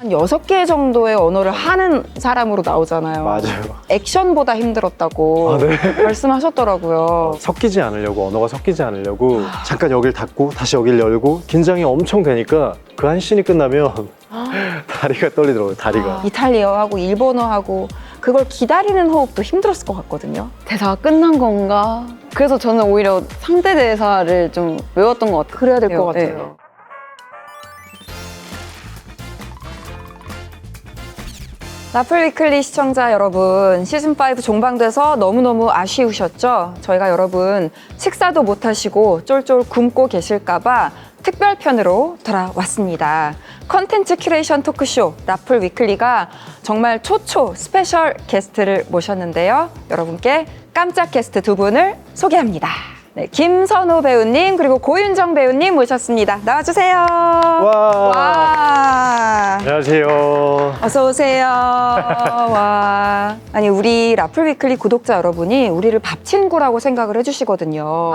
한 6개 정도의 언어를 하는 사람으로 나오잖아요. 맞아요. 액션보다 힘들었다고 아, 네. 말씀하셨더라고요. 섞이지 않으려고, 언어가 섞이지 않으려고 잠깐 여길 닫고 다시 여길 열고 긴장이 엄청 되니까 그 한 씬이 끝나면 다리가 떨리더라고요, 다리가. 이탈리아어하고 일본어하고 그걸 기다리는 호흡도 힘들었을 것 같거든요. 대사가 끝난 건가? 그래서 저는 오히려 상대 대사를 좀 외웠던 것 같아요. 그래야 될 것 네. 같아요. 라플 위클리 시청자 여러분, 시즌5 종방돼서 너무너무 아쉬우셨죠? 저희가 여러분 식사도 못하시고 쫄쫄 굶고 계실까봐 특별편으로 돌아왔습니다. 컨텐츠 큐레이션 토크쇼 라플 위클리가 정말 초초 스페셜 게스트를 모셨는데요. 여러분께 깜짝 게스트 두 분을 소개합니다. 네, 김선호 배우님 그리고 고윤정 배우님 모셨습니다. 나와주세요. 와. 안녕하세요. 어서 오세요. 와. 아니 우리 라플 위클리 구독자 여러분이 우리를 밥 친구라고 생각을 해주시거든요.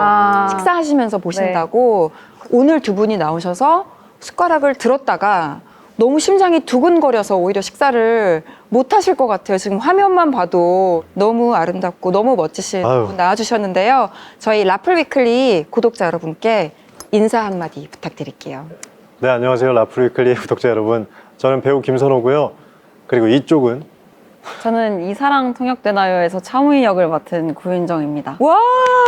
식사하시면서 보신다고 오늘 두 분이 나오셔서 숟가락을 들었다가 너무 심장이 두근거려서 오히려 식사를 못 하실 것 같아요. 지금 화면만 봐도 너무 아름답고 너무 멋지신 아유. 분 나와주셨는데요. 저희 라플 위클리 구독자 여러분께 인사 한마디 부탁드릴게요. 네, 안녕하세요. 라플 위클리 구독자 여러분. 저는 배우 김선호고요. 그리고 이쪽은 저는 이사랑 통역되나요에서 차무희 역을 맡은 구윤정입니다. 와,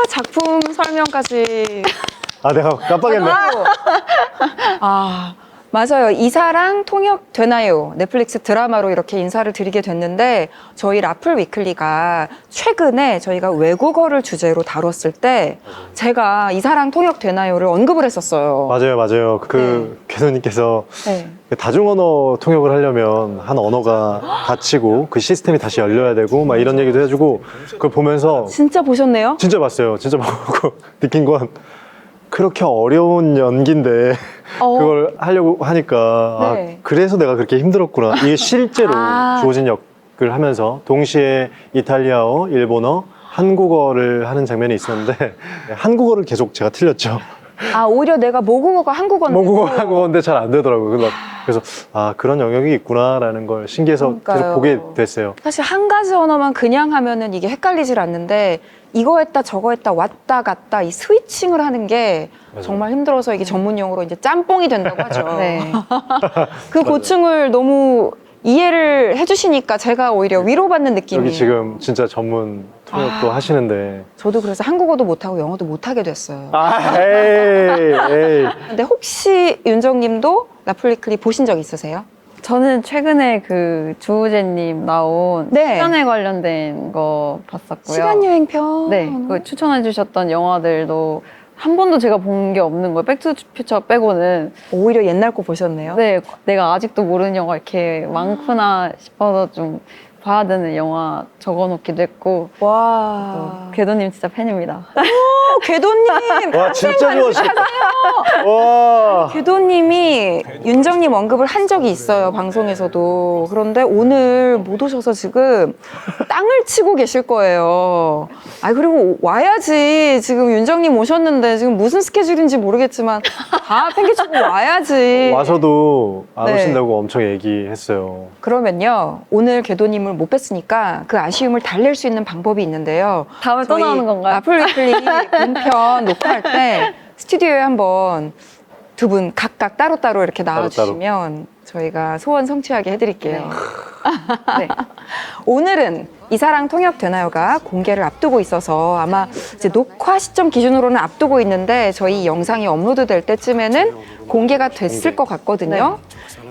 작품 설명까지. 내가 깜빡했네. 아, 맞아요. 이사랑 통역 되나요? 넷플릭스 드라마로 이렇게 인사를 드리게 됐는데 저희 라플 위클리가 최근에 저희가 외국어를 주제로 다뤘을 때 제가 이사랑 통역 되나요를 언급을 했었어요. 맞아요. 그 궤도님께서 네. 다중언어 통역을 하려면 한 언어가 닫히고 그 시스템이 다시 열려야 되고 막 이런 얘기도 해주고 그걸 보면서 진짜 보셨네요? 진짜 봤어요. 진짜 보고 느낀 건 그렇게 어려운 연기인데 그걸 하려고 하니까 네. 그래서 내가 그렇게 힘들었구나. 이게 실제로 아. 주어진 역을 하면서 동시에 이탈리아어, 일본어, 한국어를 하는 장면이 있었는데 한국어를 계속 제가 틀렸죠. 아, 오히려 내가 모국어가 한국어인데. 한국어인데 잘 안 되더라고요. 그래서 그런 영역이 있구나라는 걸 신기해서 그러니까요. 계속 보게 됐어요. 사실 한 가지 언어만 그냥 하면은 이게 헷갈리질 않는데 이거 했다 저거 했다 왔다 갔다 이 스위칭을 하는 게 맞아요. 정말 힘들어서 이게 전문 용어로 이제 짬뽕이 된다고 하죠. 네. 그 고충을 너무 이해를 해주시니까 제가 오히려 위로받는 느낌이. 여기 지금 진짜 전문 통역도 하시는데 저도 그래서 한국어도 못하고 영어도 못하게 됐어요. 에이. 근데 혹시 윤정님도 라플리클리 보신 적 있으세요? 저는 최근에 그 주우재님 나온 네. 시간에 관련된 거 봤었고요. 시간여행편. 네, 그 추천해 주셨던 영화들도 한 번도 제가 본 게 없는 거예요. 백투퓨처 빼고는. 오히려 옛날 거 보셨네요. 네, 내가 아직도 모르는 영화 이렇게 많구나 싶어서 좀 봐야 되는 영화 적어놓기도 했고. 와. 궤도님 진짜 팬입니다. 궤도님. 와 진짜 좋아하시다. 와. 궤도님이 윤정님 언급을 한 적이 있어요, 방송에서도. 그런데 오늘 못 오셔서 지금 땅을 치고 계실 거예요. 그리고 와야지. 지금 윤정님 오셨는데 지금 무슨 스케줄인지 모르겠지만 다 팽개치고 와야지. 와서도 안 네. 오신다고 엄청 얘기했어요. 그러면요, 오늘 궤도님을 못 뵀으니까 그 아쉬움을 달랠 수 있는 방법이 있는데요. 다음에 또 나오는 건가요? 라플 위클리 본편 녹화할 때 스튜디오에 한번 두 분 각각 따로따로 이렇게 나와주시면 저희가 소원 성취하게 해드릴게요. 네. 오늘은 이사랑 통역 되나요가 공개를 앞두고 있어서 아마 이제 녹화 시점 기준으로는 앞두고 있는데 저희 영상이 업로드 될 때쯤에는 공개가 됐을 것 같거든요.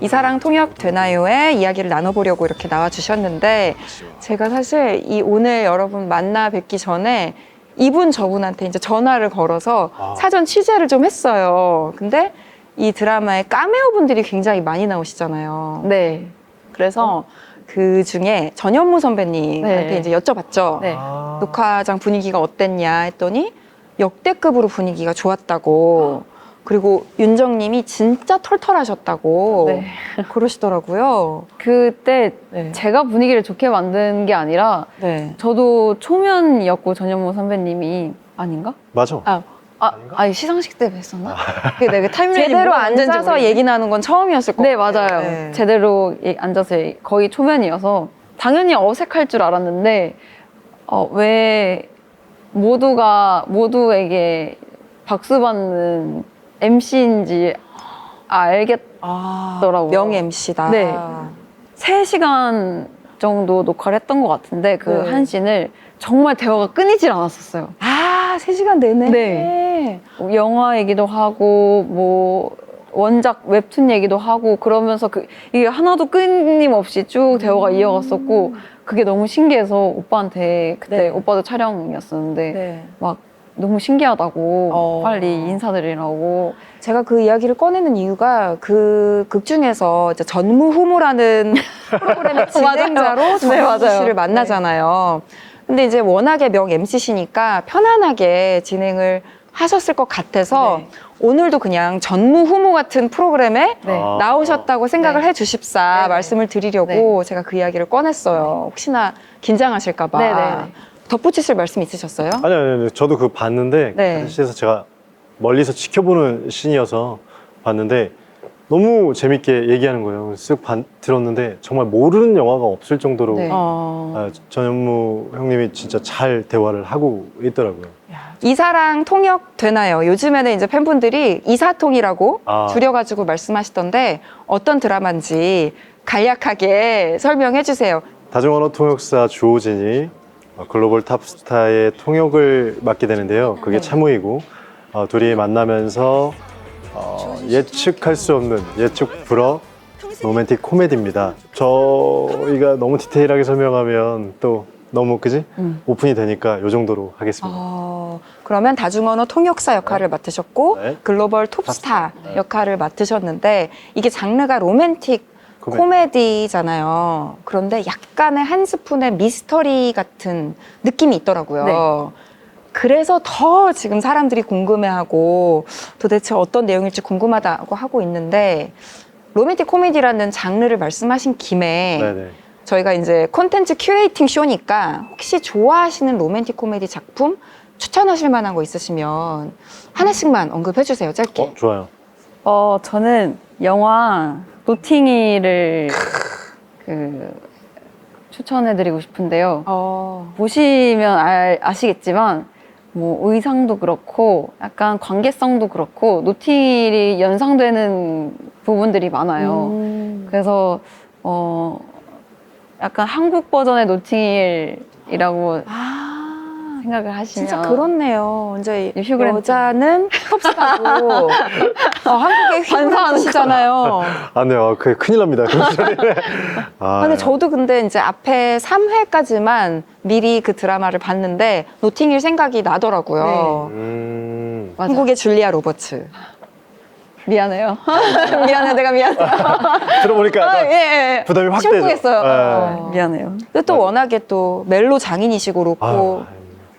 이사랑 통역 되나요의 이야기를 나눠보려고 이렇게 나와주셨는데 제가 사실 이 오늘 여러분 만나 뵙기 전에 이분 저분한테 이제 전화를 걸어서 사전 취재를 좀 했어요. 근데 이 드라마에 카메오 분들이 굉장히 많이 나오시잖아요. 네. 그래서 그 중에 전현무 선배님한테 네. 이제 여쭤봤죠. 네. 녹화장 분위기가 어땠냐 했더니 역대급으로 분위기가 좋았다고. 그리고 윤정님이 진짜 털털하셨다고 네. 그러시더라고요. 그때 네. 제가 분위기를 좋게 만든 게 아니라 네. 저도 초면이었고 전현무 선배님이 아닌가? 맞아. 아니 시상식 때 뵀었나? 그게 내가 타임라인이 제대로 뭐가 언제인지 앉아서 모르겠네. 얘기 나눈 건 처음이었을 네, 거예요. 맞아요. 네. 제대로 앉아서 거의 초면이어서 당연히 어색할 줄 알았는데 왜 모두에게 박수 받는 MC인지 알겠더라고요. 명 MC다. 네. 3시간 정도 녹화를 했던 것 같은데 그 네. 한 씬을 정말 대화가 끊이질 않았었어요. 3시간 내내? 네. 영화 얘기도 하고 뭐 원작 웹툰 얘기도 하고 그러면서 이게 하나도 끊임없이 쭉 대화가 이어갔었고 그게 너무 신기해서 오빠한테 그때 네. 오빠도 촬영이었었는데 네. 막 너무 신기하다고 빨리 인사드리라고. 제가 그 이야기를 꺼내는 이유가 그 극 중에서 이제 전무후무라는 프로그램의 진행자로 맞아요. 네, 전무후 맞아요. 씨를 만나잖아요. 근데 이제 워낙에 명 MC시니까 편안하게 진행을 하셨을 것 같아서 네. 오늘도 그냥 전무후무 같은 프로그램에 네. 나오셨다고 생각을 네. 해주십사 네네. 말씀을 드리려고 제가 그 이야기를 꺼냈어요. 혹시나 긴장하실까봐. 네네. 덧붙이실 말씀 있으셨어요? 아니요. 저도 그거 봤는데 네. 그 시에서 제가 멀리서 지켜보는 신이어서 봤는데 너무 재밌게 얘기하는 거예요. 쓱 들었는데 정말 모르는 영화가 없을 정도로 네. 전현무 형님이 진짜 잘 대화를 하고 있더라고요. 이사랑 통역 되나요? 요즘에는 이제 팬분들이 이사통이라고 줄여가지고 말씀하시던데 어떤 드라마인지 간략하게 설명해 주세요. 다중언어 통역사 주호진이 글로벌 탑스타의 통역을 맡게 되는데요. 그게 참우이고 둘이 만나면서 예측할 수 없는 예측 불허 로맨틱 코미디입니다. 저희가 너무 디테일하게 설명하면 또 너무 오픈이 되니까 이 정도로 하겠습니다. 그러면 다중언어 통역사 역할을 맡으셨고 네. 글로벌 톱스타 네. 역할을 맡으셨는데 이게 장르가 로맨틱 코미디잖아요. 그런데 약간의 한 스푼의 미스터리 같은 느낌이 있더라고요. 네. 그래서 더 지금 사람들이 궁금해하고 도대체 어떤 내용일지 궁금하다고 하고 있는데 로맨틱 코미디라는 장르를 말씀하신 김에 네네. 저희가 이제 콘텐츠 큐레이팅 쇼니까 혹시 좋아하시는 로맨틱 코미디 작품 추천하실 만한 거 있으시면 하나씩만 언급해 주세요. 짧게. 좋아요. 저는 영화 노팅힐을 추천해드리고 싶은데요. 보시면 아시겠지만 뭐 의상도 그렇고 약간 관계성도 그렇고 노팅힐이 연상되는 부분들이 많아요. 그래서 약간 한국 버전의 노팅힐이라고 생각을 하시면 진짜 그렇네요. 이제 휴그랜트. 여자는 톱스타고 한국의 휴그랜트시잖아요. 네, 그게 큰일 납니다. 근데 저도 근데 이제 앞에 3회까지만 미리 그 드라마를 봤는데 노팅힐 생각이 나더라고요. 맞아. 한국의 줄리아 로버츠. 미안해요. 미안해, 내가 미안해. 들어보니까 예. 부담이 확 되죠. 심쿵했어요. 미안해요. 근데 또 워낙에 또 멜로 장인이시고 로코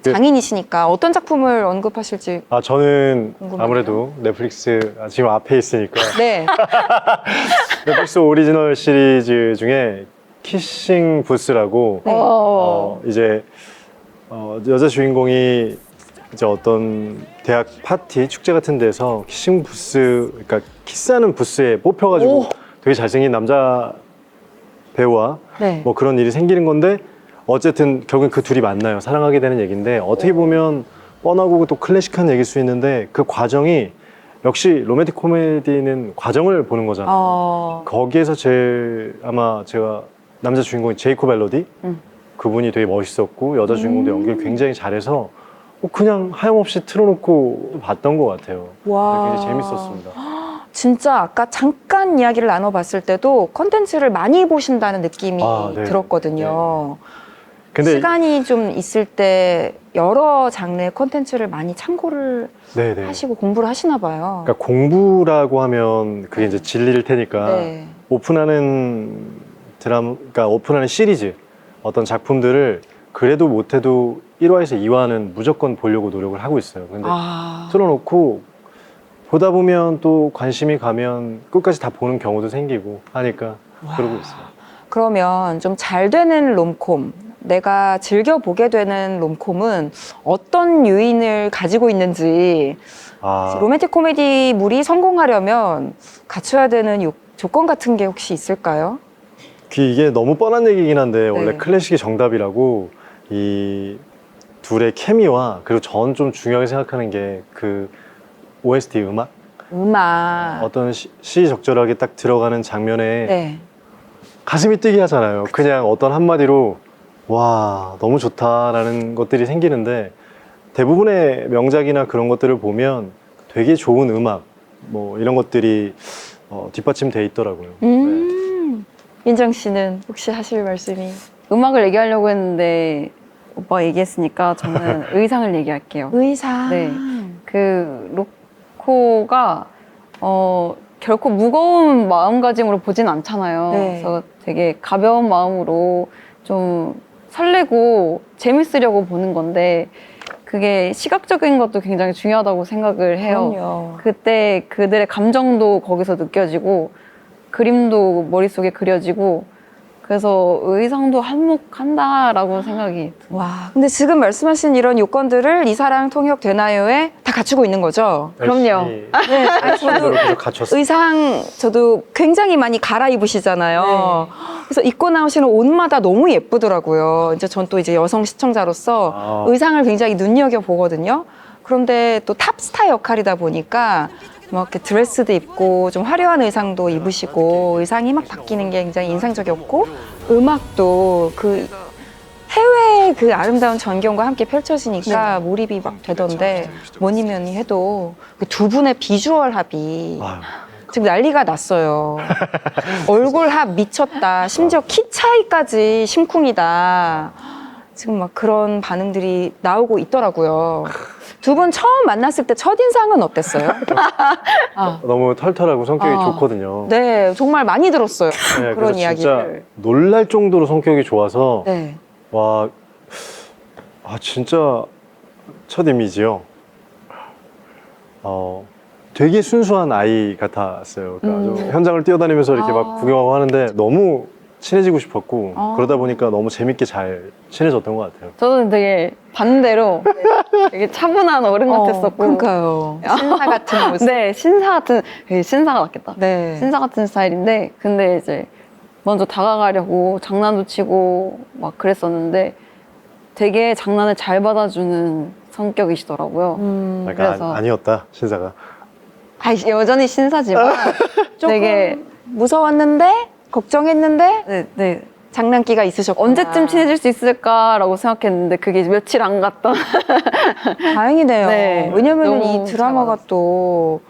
장인이시니까 어떤 작품을 언급하실지. 저는 궁금하네요. 아무래도 넷플릭스 지금 앞에 있으니까 네. 넷플릭스 오리지널 시리즈 중에 키싱 부스라고 네. 이제 여자 주인공이 이제 어떤 대학 파티 축제 같은 데서 키싱 부스, 그러니까 키스하는 부스에 뽑혀가지고 되게 잘생긴 남자 배우와 네. 뭐 그런 일이 생기는 건데 어쨌든 결국엔 그 둘이 만나요. 사랑하게 되는 얘기인데 어떻게 보면 뻔하고 또 클래식한 얘기일 수 있는데 그 과정이 역시 로맨틱 코미디는 과정을 보는 거잖아요. 거기에서 제일 아마 제가 남자 주인공이 제이콥 엘로디 그분이 되게 멋있었고 여자 주인공도 연기를 굉장히 잘해서 그냥 하염없이 틀어놓고 봤던 것 같아요. 와. 굉장히 재밌었습니다. 진짜 아까 잠깐 이야기를 나눠봤을 때도 컨텐츠를 많이 보신다는 느낌이 네. 들었거든요. 근데 시간이 좀 있을 때 여러 장르의 컨텐츠를 많이 참고를 네네. 하시고 공부를 하시나 봐요. 그러니까 공부라고 하면 그게 이제 진리일 테니까 네. 오픈하는 그러니까 오픈하는 시리즈 어떤 작품들을 그래도 못해도 1화에서 2화는 무조건 보려고 노력을 하고 있어요. 근데 틀어놓고 보다 보면 또 관심이 가면 끝까지 다 보는 경우도 생기고 하니까 그러고 있어요. 그러면 좀 잘 되는 롬콤, 내가 즐겨보게 되는 롬콤은 어떤 요인을 가지고 있는지 아, 로맨틱 코미디물이 성공하려면 갖춰야 되는 조건 같은 게 혹시 있을까요? 이게 너무 뻔한 얘기긴 한데 원래 네. 클래식이 정답이라고 이 둘의 케미와 그리고 전 좀 중요하게 생각하는 게 그 OST 음악 음악. 어떤 시적절하게 딱 들어가는 장면에 네. 가슴이 뛰게 하잖아요. 그냥 어떤 한마디로 와 너무 좋다라는 것들이 생기는데 대부분의 명작이나 그런 것들을 보면 되게 좋은 음악 뭐 이런 것들이 뒷받침돼 있더라고요. 민정 씨는 혹시 하실 말씀이? 음악을 얘기하려고 했는데 오빠가 얘기했으니까 저는 의상을 얘기할게요. 의상. 네. 그 로코가 결코 무거운 마음가짐으로 보진 않잖아요. 네. 그래서 되게 가벼운 마음으로 좀 설레고 재밌으려고 보는 건데 그게 시각적인 것도 굉장히 중요하다고 생각을 해요. 그럼요. 그때 그들의 감정도 거기서 느껴지고 그림도 머릿속에 그려지고 그래서 의상도 한몫한다라고 생각이 듭니다. 와, 근데 지금 말씀하신 이런 요건들을 이사랑 통역 되나요에 다 갖추고 있는 거죠? 그럼요. 네, 열심히 노력해서 갖췄어요. 의상 저도 굉장히 많이 갈아입으시잖아요. 그래서 입고 나오시는 옷마다 너무 예쁘더라고요. 이제 전 또 이제 여성 시청자로서 아. 의상을 굉장히 눈여겨 보거든요. 그런데 또 탑스타 역할이다 보니까 뭐 이렇게 드레스도 입고 좀 화려한 의상도 입으시고 의상이 막 바뀌는 게 굉장히 인상적이었고 음악도 그 해외의 그 아름다운 전경과 함께 펼쳐지니까 몰입이 막 되던데 뭐니 뭐니 해도 그 두 분의 비주얼 합이 아유, 지금 난리가 났어요. 얼굴 합 미쳤다. 심지어 키 차이까지 심쿵이다. 지금 막 그런 반응들이 나오고 있더라고요. 두 분 처음 만났을 때 첫인상은 어땠어요? 아, 너무 털털하고 성격이 아. 좋거든요. 네, 정말 많이 들었어요. 네, 그런 그래서 이야기를. 진짜 놀랄 정도로 성격이 좋아서 네. 와, 진짜 첫 이미지요. 되게 순수한 아이 같았어요. 그러니까 좀 현장을 뛰어다니면서 이렇게 막 구경하고 하는데 너무 친해지고 싶었고 그러다 보니까 너무 재밌게 잘 친해졌던 것 같아요. 저는 되게 반대로 되게 차분한 어른 같았었고 그러니까요. 신사 같은 모습. 네, 신사 같은 신사가 낫겠다. 네. 신사 같은 스타일인데 근데 이제 먼저 다가가려고 장난도 치고 막 그랬었는데 되게 장난을 잘 받아주는 성격이시더라고요. 그러니까 그래서. 아니었다 신사가. 여전히 신사지만 조금 되게 무서웠는데 걱정했는데 네. 장난기가 있으셨구나. 언제쯤 친해질 수 있을까라고 생각했는데 그게 며칠 안 갔던 다행이네요. 네. 왜냐면 너무 이 드라마가 또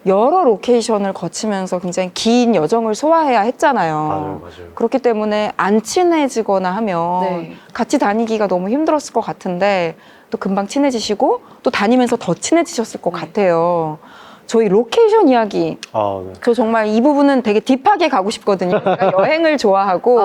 여러 로케이션을 거치면서 굉장히 긴 여정을 소화해야 했잖아요. 맞아요. 그렇기 때문에 안 친해지거나 하면 네. 같이 다니기가 너무 힘들었을 것 같은데 또 금방 친해지시고 또 다니면서 더 친해지셨을 것 같아요. 저희 로케이션 이야기, 네. 저 정말 이 부분은 되게 딥하게 가고 싶거든요. 제가 여행을 좋아하고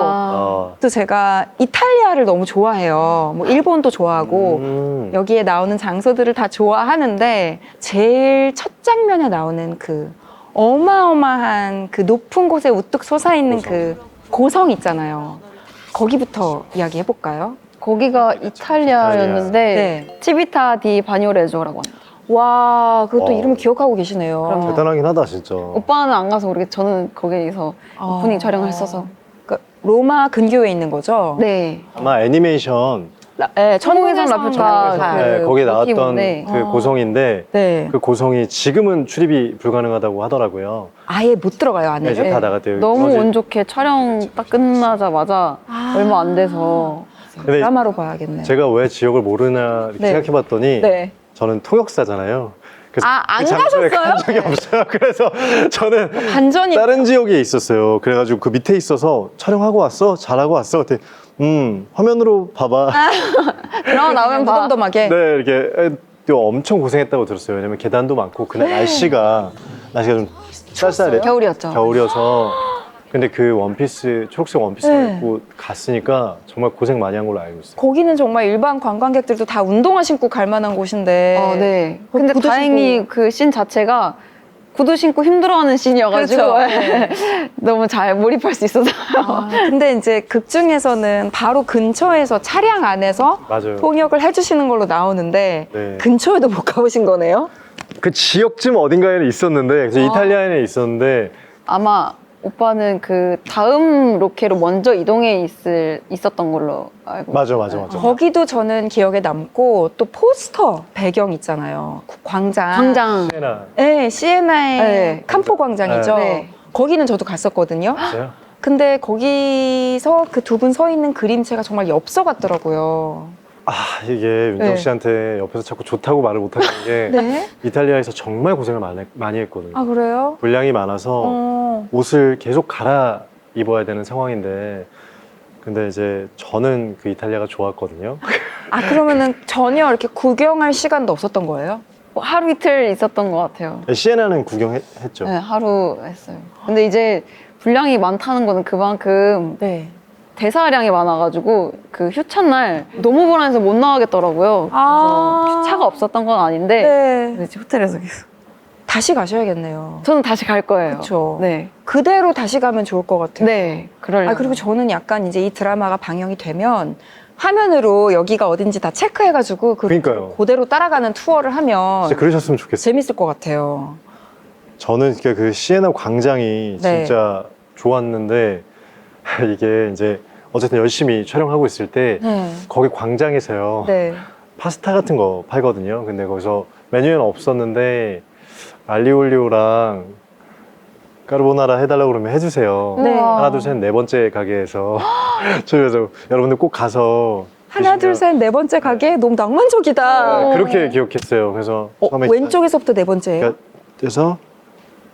또 제가 이탈리아를 너무 좋아해요. 뭐 일본도 좋아하고 여기에 나오는 장소들을 다 좋아하는데 제일 첫 장면에 나오는 그 어마어마한 그 높은 곳에 우뚝 솟아있는 그 고성 있잖아요. 거기부터 이야기해 볼까요? 거기가 이탈리아였는데 네. 치비타 디 바뇨레조라고 합니다. 와, 그것도 어. 이름 기억하고 계시네요. 그럼요. 대단하긴 하다 진짜. 오빠는 안 가서 모르겠 저는 거기서 오프닝 촬영을 했어서. 그러니까 로마 근교에 있는 거죠? 네. 아마 애니메이션 네, 천국의 성 라퓨타 네, 거기에 나왔던 모티브인데. 그 고성인데 네. 그 고성이 지금은 출입이 불가능하다고 하더라고요. 아ye 못 들어가요, 안에. 네, 이제 다 나갔대요. 너무 어제- 운 좋게 촬영 딱 끝나자마자 얼마 안 돼서 근데 드라마로 봐야겠네. 제가 왜 지역을 모르나 이렇게 네. 생각해봤더니 네. 저는 통역사잖아요. 그래서 안 그 장소에 가셨어요? 간 적이 없어요. 그래서 저는 반전이. 다른 지역에 있었어요. 그래가지고 그 밑에 있어서 촬영하고 왔어? 잘하고 왔어? 그랬더니 화면으로 봐봐. 드라마 나오면 봐. 무덤덤하게. 네, 이렇게 또 엄청 고생했다고 들었어요. 왜냐면 계단도 많고 그날 날씨가 좀 쌀쌀해요. 겨울이었죠. 겨울이어서. 근데 그 원피스, 초록색 원피스를 네. 입고 갔으니까 정말 고생 많이 한 걸로 알고 있어요. 거기는 정말 일반 관광객들도 다 운동화 신고 갈 만한 곳인데. 네. 근데 구두 다행히 신고. 그 씬 자체가 구두 신고 힘들어하는 씬이어가지고 그렇죠. 네. 너무 잘 몰입할 수 있어서 근데 이제 극 중에서는 바로 근처에서 차량 안에서 맞아요. 통역을 해주시는 걸로 나오는데 네. 근처에도 못 가보신 거네요? 그 지역쯤 어딘가에는 있었는데 그래서 이탈리아에는 있었는데 아마 오빠는 그 다음 로케로 먼저 이동해 있었던 걸로 알고 맞아. 거기도 저는 기억에 남고 또 포스터 배경 있잖아요. 광장. 광장 시에나 네, 시에나의 네. 캄포 광장이죠. 네. 거기는 저도 갔었거든요. 있어요? 근데 거기서 그 두 분 서 있는 그림체가 정말 엽서 같더라고요. 이게 윤정 네. 씨한테 옆에서 자꾸 좋다고 말을 못하는 게 네? 이탈리아에서 정말 고생을 많이 했거든요. 아, 그래요? 분량이 많아서 옷을 계속 갈아 입어야 되는 상황인데 근데 이제 저는 그 이탈리아가 좋았거든요. 아, 그러면은 전혀 이렇게 구경할 시간도 없었던 거예요? 뭐 하루 이틀 있었던 것 같아요. 시에나는 구경했죠. 네, 하루 했어요. 근데 이제 분량이 많다는 거는 그만큼 네. 대사량이 많아가지고 그 휴차 날 너무 불안해서 못 나가겠더라고요. 그래서 휴차가 없었던 건 아닌데 네. 그래서 호텔에서 계속. 다시 가셔야겠네요. 저는 다시 갈 거예요. 그렇죠. 네. 그대로 다시 가면 좋을 것 같아요. 네. 그럴. 아, 그리고 저는 약간 이제 이 드라마가 방영이 되면 화면으로 여기가 어딘지 다 체크해가지고 그러니까요. 그대로 따라가는 투어를 하면 진짜 그러셨으면 좋겠어요. 재밌을 것 같아요. 저는 그 시에나 광장이 네. 진짜 좋았는데 이게 이제 어쨌든 열심히 촬영하고 있을 때 네. 거기 광장에서요 네. 파스타 같은 거 팔거든요. 근데 거기서 메뉴에는 없었는데 알리올리오랑 까르보나라 해달라고 그러면 해주세요. 네. 하나 둘 셋 네 번째 가게에서 저희가 여러분들 꼭 가서 하나, 둘, 드시면- 셋, 네 번째 가게? 너무 낭만적이다. 네, 그렇게 기억했어요. 그래서 처음에 왼쪽에서부터 네 번째예요? 그러니까 그래서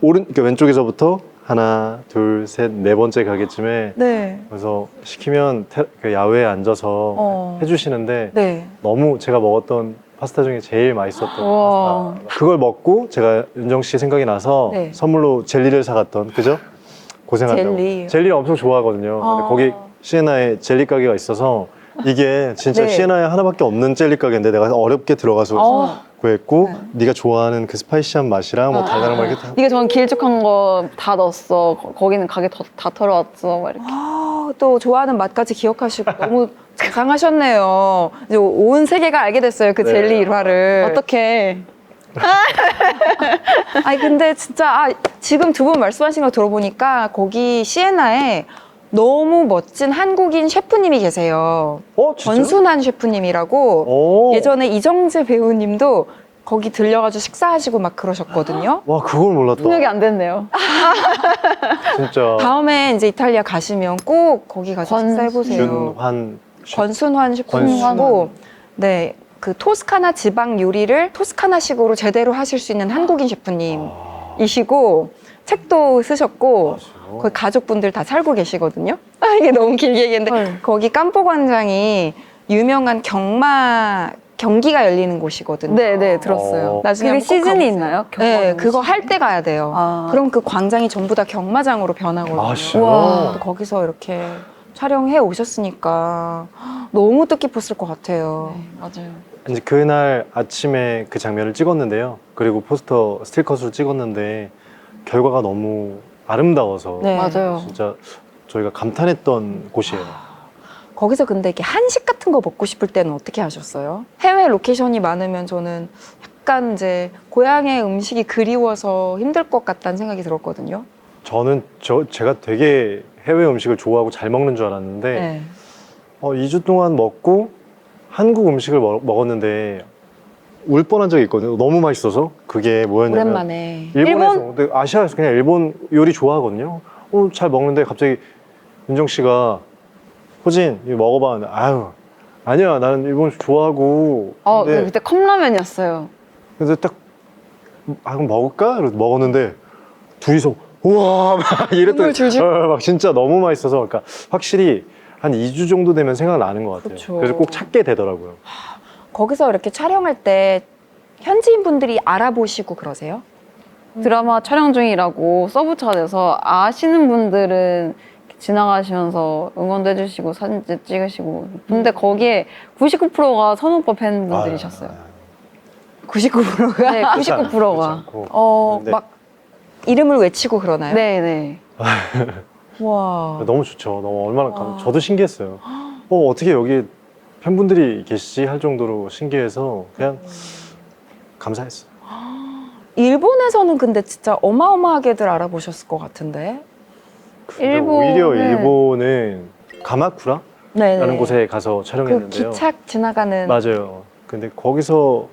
그러니까 왼쪽에서부터 하나 둘 셋 네 번째 가게쯤에 네. 그래서 시키면 그 야외에 앉아서 해주시는데 네. 너무 제가 먹었던 파스타 중에 제일 맛있었던 우와. 파스타. 그걸 먹고 제가 윤정 씨 생각이 나서 네. 선물로 젤리를 사갔던 그죠? 고생한다고. 젤리. 젤리를 엄청 좋아하거든요. 근데 아. 거기 시에나에 젤리 가게가 있어서 이게 진짜 네. 시에나에 하나밖에 없는 젤리 가게인데 내가 어렵게 들어가서 구했고 네가 좋아하는 그 스파이시한 맛이랑 뭐 달달한 거 이렇게 다 네가 좋아하는 길쭉한 거 다 넣었어. 거기는 가게 다 털어왔어. 막 이렇게. 아, 또 좋아하는 맛까지 기억하시고 너무 자상하셨네요. 이제 온 세계가 알게 됐어요. 그 네. 젤리 일화를. 어떻게? 아니 근데 진짜 지금 두 분 말씀하신 거 들어보니까 거기 시에나에 너무 멋진 한국인 셰프님이 계세요. 진짜? 권순환 셰프님이라고 오. 예전에 이정재 배우님도 거기 들려가지고 식사하시고 막 그러셨거든요. 와 그걸 몰랐다. 통역이 안 됐네요. 진짜 다음에 이제 이탈리아 가시면 꼭 거기 가서 식사해보세요. 윤환 권순환 셰프님이고 네. 그 토스카나 지방 요리를 토스카나식으로 제대로 하실 수 있는 한국인 셰프님이시고 책도 쓰셨고 거기 가족분들 다 살고 계시거든요. 이게 너무 길게 얘기했는데 거기 깜포 광장이 유명한 경기가 열리는 곳이거든요. 네, 들었어요. 나중에 그게 한번 꼭 시즌이 가보세요. 있나요? 네, 그거 할 때 가야 돼요. 그럼 그 광장이 전부 다 경마장으로 변하거든요. 아, 진짜요? 우와. 거기서 이렇게 촬영해 오셨으니까 너무 뜻깊었을 것 같아요. 네, 맞아요. 이제 그날 아침에 그 장면을 찍었는데요. 그리고 포스터 스틸컷으로 찍었는데 결과가 너무 아름다워서 네. 맞아요. 진짜 저희가 감탄했던 곳이에요. 거기서 근데 이렇게 한식 같은 거 먹고 싶을 때는 어떻게 하셨어요? 해외 로케이션이 많으면 저는 약간 이제 고향의 음식이 그리워서 힘들 것 같다는 생각이 들었거든요. 저는 제가 되게 해외 음식을 좋아하고 잘 먹는 줄 알았는데 네. 2주 동안 먹고 한국 음식을 먹었는데 울 뻔한 적이 있거든요. 너무 맛있어서. 그게 뭐였냐면 오랜만에. 일본에서 근데 아시아에서 그냥 일본 요리 좋아하거든요. 잘 먹는데 갑자기 윤정 씨가 호진 이거 먹어봐. 근데 아유 아니야 나는 일본 음식 좋아하고. 근데, 그때 컵라면이었어요. 근데 딱 그럼 먹을까? 이러고 먹었는데 둘이서 우와 막 이랬더니 눈물 줄줄? 막 진짜 너무 맛있어서 그러니까 확실히 한 2주 정도 되면 생각나는 것 같아요. 그쵸. 그래서 꼭 찾게 되더라고요. 거기서 이렇게 촬영할 때 현지인 분들이 알아보시고 그러세요? 드라마 촬영 중이라고 서브차가 돼서 아시는 분들은 지나가시면서 응원도 해주시고 사진 찍으시고 근데 거기에 99%가 선오빠 팬분들이셨어요. 99%가? 네, 99%가. 네. 막 이름을 외치고 그러나요? 네네. 와. 너무 좋죠. 너무 얼마나 저도 신기했어요. 어떻게 여기 팬분들이 계시지 할 정도로 신기해서 그냥 감사했어요. 일본에서는 근데 진짜 어마어마하게들 알아보셨을 것 같은데. 근데 일본은- 오히려 일본은 가마쿠라라는 네. 곳에 가서 그 촬영했는데요. 기착 지나가는. 맞아요. 근데 거기서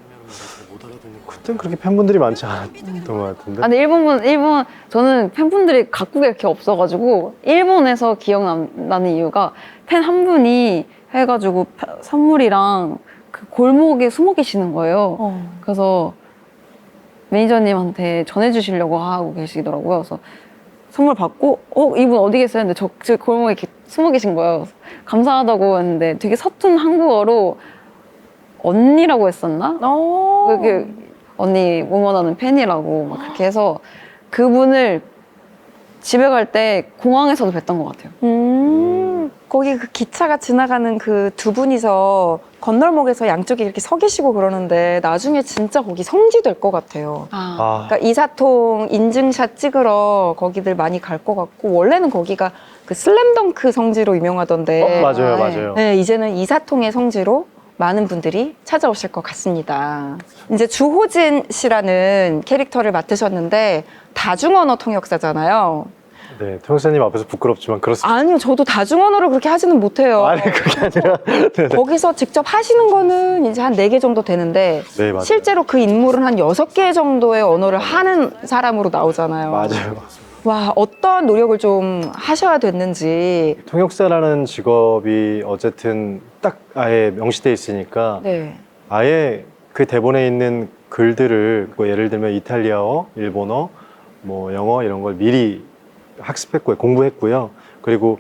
그땐 그렇게 팬분들이 많지 않았던 것 같은데. 아, 근데 일본, 저는 팬분들이 각국에 이렇게 없어가지고, 일본에서 기억나는 이유가 팬 한 분이 해가지고 선물이랑 그 골목에 숨어 계시는 거예요. 그래서 매니저님한테 전해주시려고 하고 계시더라고요. 그래서 선물 받고, 이분 어디 계세요? 근데 저 골목에 이렇게 숨어 계신 거예요. 그래서 감사하다고 했는데 되게 서툰 한국어로 언니라고 했었나? 그게 언니 응원하는 팬이라고 막 그렇게 해서 그분을 집에 갈 때 공항에서도 뵀던 것 같아요. 거기 그 기차가 지나가는 그 두 분이서 건널목에서 양쪽에 이렇게 서 계시고 그러는데 나중에 진짜 거기 성지 될 것 같아요. 그러니까 이사통 인증샷 찍으러 거기들 많이 갈 것 같고 원래는 거기가 그 슬램덩크 성지로 유명하던데 맞아요, 맞아요. 네, 이제는 이사통의 성지로 많은 분들이 찾아오실 것 같습니다. 이제 주호진 씨라는 캐릭터를 맡으셨는데 다중언어 통역사잖아요. 네, 통역사님 앞에서 부끄럽지만 그렇습니다. 아니요, 저도 다중언어를 그렇게 하지는 못해요. 아니 그게 아니라 네네. 거기서 직접 하시는 거는 이제 한 4개 정도 되는데 네, 맞아요. 실제로 그 인물은 한 6개 정도의 언어를 하는 사람으로 나오잖아요. 맞아요. 와, 어떤 노력을 좀 하셔야 됐는지. 통역사라는 직업이 어쨌든 딱 아예 명시돼 있으니까 네. 아예 그 대본에 있는 글들을 뭐 예를 들면 이탈리아어, 일본어, 뭐 영어 이런 걸 미리 학습했고요, 공부했고요. 그리고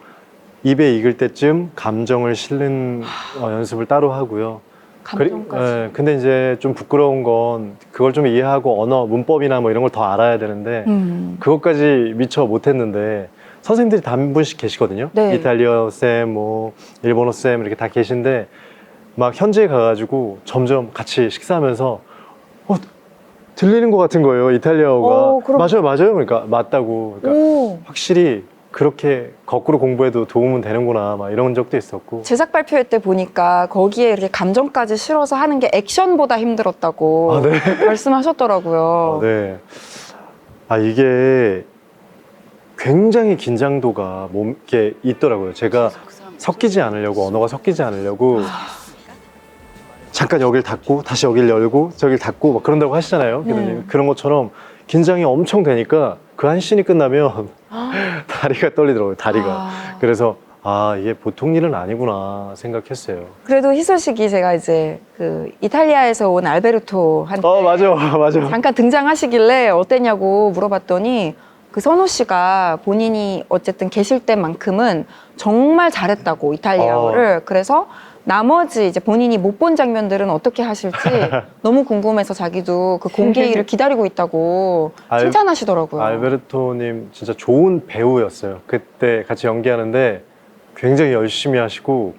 입에 익을 때쯤 감정을 실는 연습을 따로 하고요. 감정까지. 근데 이제 좀 부끄러운 건 그걸 좀 이해하고 언어, 문법이나 뭐 이런 걸 더 알아야 되는데 그것까지 미처 못했는데 선생님들이 다 한 분씩 계시거든요. 네. 이탈리아 쌤, 뭐 일본어 쌤 이렇게 다 계신데 막 현지에 가가지고 점점 같이 식사하면서 들리는 것 같은 거예요, 이탈리아어가. 그럼- 맞아요. 그러니까 맞다고. 그러니까 오. 확실히 그렇게 거꾸로 공부해도 도움은 되는구나 막 이런 적도 있었고. 제작 발표회 때 보니까 거기에 이렇게 감정까지 실어서 하는 게 액션보다 힘들었다고 아, 네. 말씀하셨더라고요. 네. 이게 굉장히 긴장도가 몸에 있더라고요. 제가 섞이지 않으려고, 언어가 섞이지 않으려고 잠깐 여길 닫고 다시 여길 열고 저길 닫고 막 그런다고 하시잖아요. 그런 것처럼 긴장이 엄청 되니까 그 한 씬이 끝나면 다리가 떨리더라고요. 다리가. 그래서 이게 보통 일은 아니구나 생각했어요. 그래도 희소식이 제가 이제 그 이탈리아에서 온 알베르토한테 맞아. 잠깐 등장하시길래 어땠냐고 물어봤더니 그 선호 씨가 본인이 어쨌든 계실 때만큼은 정말 잘했다고 이탈리아어를. 그래서 나머지 이제 본인이 못 본 장면들은 어떻게 하실지 너무 궁금해서 자기도 그 공개일을 기다리고 있다고 칭찬하시더라고요. 알베르토님 진짜 좋은 배우였어요. 그때 같이 연기하는데 굉장히 열심히 하시고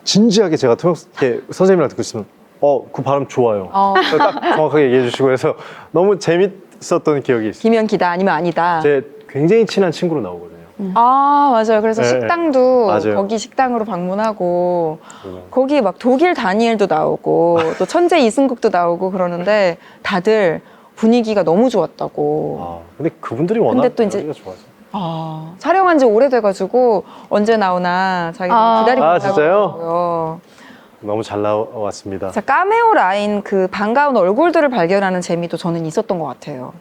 진지하게 제가 선생님이랑 듣고 있으면 그 발음 좋아요. 딱 정확하게 얘기해 주시고 해서 너무 재밌었던 기억이 있어요. 김연기다 아니면 아니다. 제 굉장히 친한 친구로 나오거든요. 맞아요. 그래서 네, 식당도 맞아요. 거기 식당으로 방문하고 거기 막 독일 다니엘도 나오고 또 천재 이승국도 나오고 그러는데 다들 분위기가 너무 좋았다고. 근데 그분들이 워낙 근데 또 이제- 연기가 좋아서. 촬영한 지 오래돼가지고 언제 나오나 자기도 기다리고 있다고 진짜요? 하더라고요. 너무 잘 나왔습니다. 자, 카메오 라인 그 반가운 얼굴들을 발견하는 재미도 저는 있었던 것 같아요.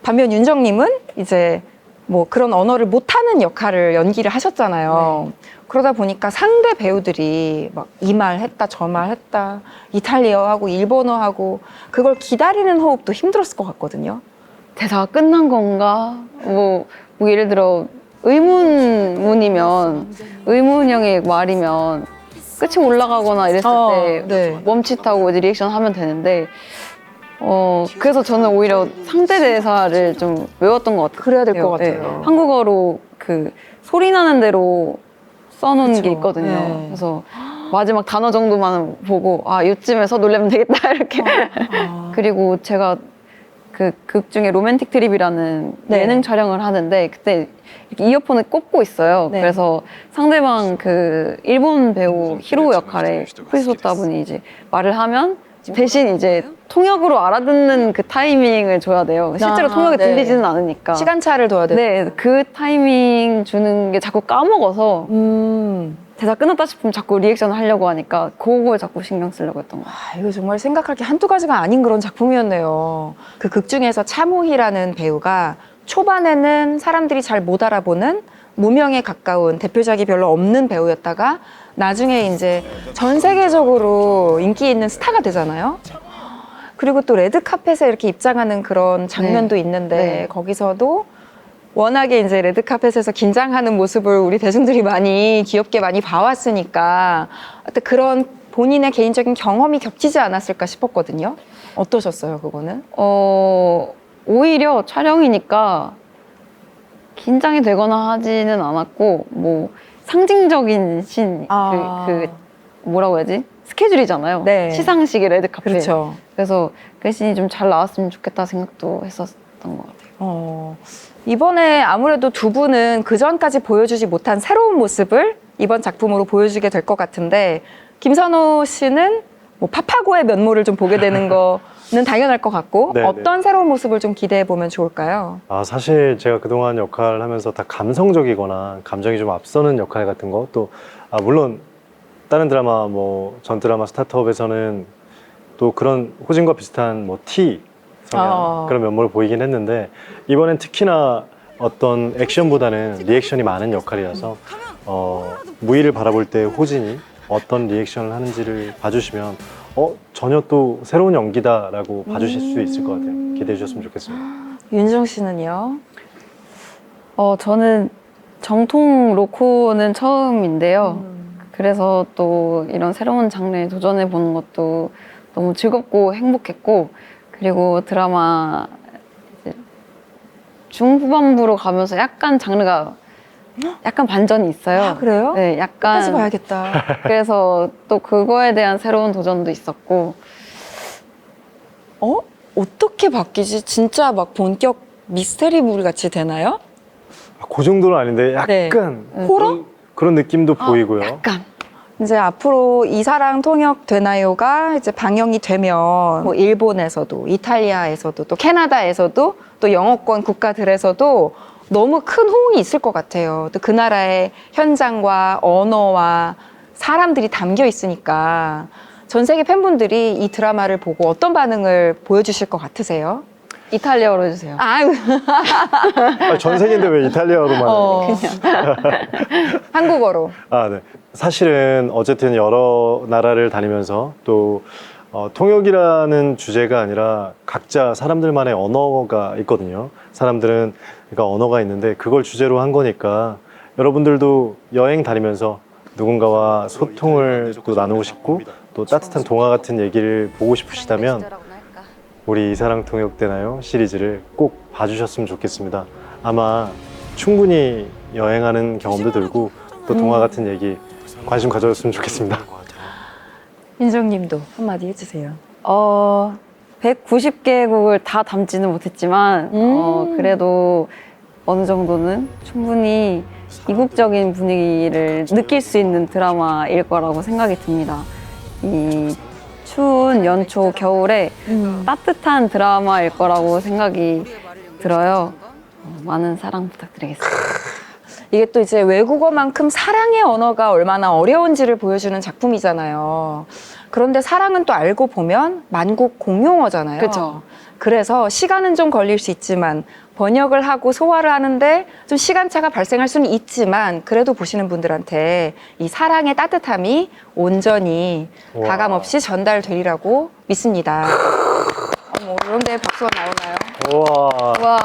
반면 윤정님은 이제 뭐 그런 언어를 못하는 역할을 연기를 하셨잖아요. 그러다 보니까 상대 배우들이 막 이 말 했다 저 말 했다 이탈리아어하고 일본어하고 그걸 기다리는 호흡도 힘들었을 것 같거든요. 대사가 끝난 건가? 뭐 예를 들어 의문형의 말이면 끝이 올라가거나 이랬을 때 네. 멈칫하고 이제 리액션 하면 되는데 그래서 저는 오히려 상대 대사를 좀 외웠던 것 같아요. 그래야 될 것 같아요. 한국어로 그 소리 나는 대로 써놓은 그쵸. 게 있거든요. 네. 그래서 마지막 단어 정도만 보고 이쯤에서 놀래면 되겠다 이렇게. 그리고 제가 그 극 중에 로맨틱 트립이라는 네. 예능 촬영을 하는데 그때 이렇게 이어폰을 꽂고 있어요. 네. 그래서 상대방 그 일본 배우 히로 역할의 후이소타 분이 이제 말을 하면 대신 이제 통역으로 알아듣는 그 타이밍을 줘야 돼요. 실제로 아, 통역이 네. 들리지는 않으니까. 시간차를 둬야 돼. 네, 그 타이밍 주는 게 자꾸 까먹어서 대사 끝났다 싶으면 자꾸 리액션을 하려고 하니까 그걸 자꾸 신경 쓰려고 했던 거예요. 아, 이거 정말 생각할 게 한두 가지가 아닌 그런 작품이었네요. 그 극 중에서 차무희라는 배우가 초반에는 사람들이 잘 못 알아보는 무명에 가까운 대표작이 별로 없는 배우였다가 나중에 이제 전 세계적으로 인기 있는 스타가 되잖아요. 그리고 또 레드카펫에 이렇게 입장하는 그런 장면도 있는데 네. 거기서도 워낙에 이제 레드카펫에서 긴장하는 모습을 우리 대중들이 많이 귀엽게 많이 봐왔으니까 하여튼 그런 본인의 개인적인 경험이 겹치지 않았을까 싶었거든요. 어떠셨어요, 그거는? 오히려 촬영이니까 긴장이 되거나 하지는 않았고, 뭐, 상징적인 뭐라고 해야지? 스케줄이잖아요. 네. 시상식의 레드카펫. 그렇죠. 그래서 그 씬이 좀 잘 나왔으면 좋겠다 생각도 했었던 것 같아요. 이번에 아무래도 두 분은 그 전까지 보여주지 못한 새로운 모습을 이번 작품으로 보여주게 될 것 같은데 김선호 씨는 뭐 파파고의 면모를 좀 보게 되는 거는 당연할 것 같고 네, 어떤 새로운 모습을 좀 기대해 보면 좋을까요? 아, 사실 제가 그동안 역할을 하면서 다 감성적이거나 감정이 좀 앞서는 역할 같은 거 또 물론 다른 드라마 뭐 전 드라마 스타트업에서는 또 그런 호진과 비슷한 뭐 T 성향 그런 면모를 보이긴 했는데 이번엔 특히나 어떤 액션보다는 리액션이 많은 역할이라서 무희를 바라볼 때 호진이 어떤 리액션을 하는지를 봐주시면 전혀 또 새로운 연기다라고 봐주실 수 있을 것 같아요. 기대해 주셨으면 좋겠습니다. 윤정 씨는요? 저는 정통 로코는 처음인데요. 그래서 또 이런 새로운 장르에 도전해 보는 것도 너무 즐겁고 행복했고, 그리고 드라마 이제 중후반부로 가면서 약간 장르가 약간 반전이 있어요. 아, 그래요? 네, 끝까지 약간. 봐야겠다. 그래서 또 그거에 대한 새로운 도전도 있었고. 어떻게 바뀌지? 진짜 막 본격 미스테리물 같이 되나요? 그 정도는 아닌데 네. 약간 호러? 그런 느낌도 보이고요. 약간. 이제 앞으로 이사랑 통역 되나요가 이제 방영이 되면 뭐 일본에서도 이탈리아에서도 또 캐나다에서도 또 영어권 국가들에서도 너무 큰 호응이 있을 것 같아요. 또 그 나라의 현장과 언어와 사람들이 담겨 있으니까 전 세계 팬분들이 이 드라마를 보고 어떤 반응을 보여주실 것 같으세요? 이탈리아어로 해주세요. 아유, 전 세계인데 왜 이탈리아로만 한국어로. 네. 사실은 어쨌든 여러 나라를 다니면서 또 통역이라는 주제가 아니라 각자 사람들만의 언어가 있거든요. 사람들은 그러니까 언어가 있는데 그걸 주제로 한 거니까 여러분들도 여행 다니면서 누군가와 소통을 또 나누고 싶고 또 따뜻한 동화 같은 얘기를 보고 싶으시다면 우리 이사랑 통역되나요? 시리즈를 꼭 봐주셨으면 좋겠습니다. 아마 충분히 여행하는 경험도 들고 또 동화 같은 얘기 관심 가져줬으면 좋겠습니다. 민정님도 한마디 해주세요. 190개국을 다 담지는 못했지만 그래도 어느 정도는 충분히 이국적인 분위기를 느낄 수 있는 드라마일 거라고 생각이 듭니다. 이 추운 연초 겨울에 따뜻한 드라마일 거라고 생각이 들어요. 많은 사랑 부탁드리겠습니다. 이게 또 이제 외국어만큼 사랑의 언어가 얼마나 어려운지를 보여주는 작품이잖아요. 그런데 사랑은 또 알고 보면 만국 공용어잖아요. 그쵸. 그래서 시간은 좀 걸릴 수 있지만 번역을 하고 소화를 하는데 좀 시간차가 발생할 수는 있지만 그래도 보시는 분들한테 이 사랑의 따뜻함이 온전히 우와. 가감 없이 전달되리라고 믿습니다. 이런 데 박수가 나오나요? 우와, 와,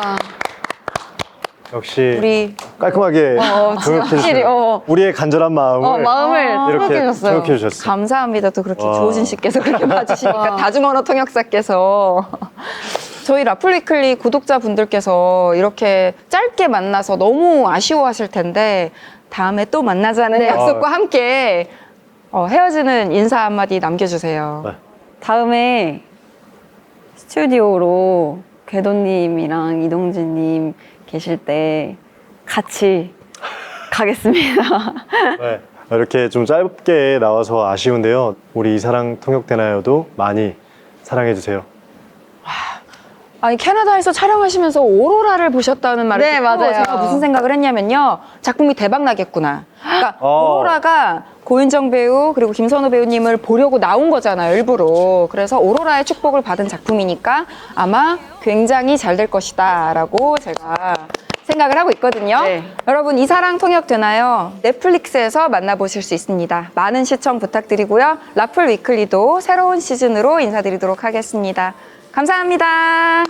역시 우리 깔끔하게 확실히 통역해주시네요. 우리의 간절한 마음을 마음을 이렇게 생각해줬어요. 통역해주셨어요. 감사합니다. 또 그렇게 와. 조호진 씨께서 그렇게 봐주시니까 와. 다중언어 통역사께서 저희 라플리클리 구독자분들께서 이렇게 짧게 만나서 너무 아쉬워하실 텐데 다음에 또 만나자는 네. 약속과 함께 헤어지는 인사 한마디 남겨주세요. 네. 다음에 스튜디오로 궤도님이랑 이동진님 계실 때 같이 가겠습니다. 네. 이렇게 좀 짧게 나와서 아쉬운데요. 우리 이사랑 통역되나요도 많이 사랑해주세요. 아니 캐나다에서 촬영하시면서 오로라를 보셨다는 말을 네, 듣고 맞아요. 제가 무슨 생각을 했냐면요. 작품이 대박 나겠구나. 그러니까 어. 오로라가 고윤정 배우 그리고 김선호 배우님을 보려고 나온 거잖아요. 일부러. 그래서 오로라의 축복을 받은 작품이니까 아마 굉장히 잘 될 것이다 라고 제가 생각을 하고 있거든요. 네. 여러분 이사랑 통역 되나요? 넷플릭스에서 만나보실 수 있습니다. 많은 시청 부탁드리고요. 라플 위클리도 새로운 시즌으로 인사드리도록 하겠습니다. 감사합니다.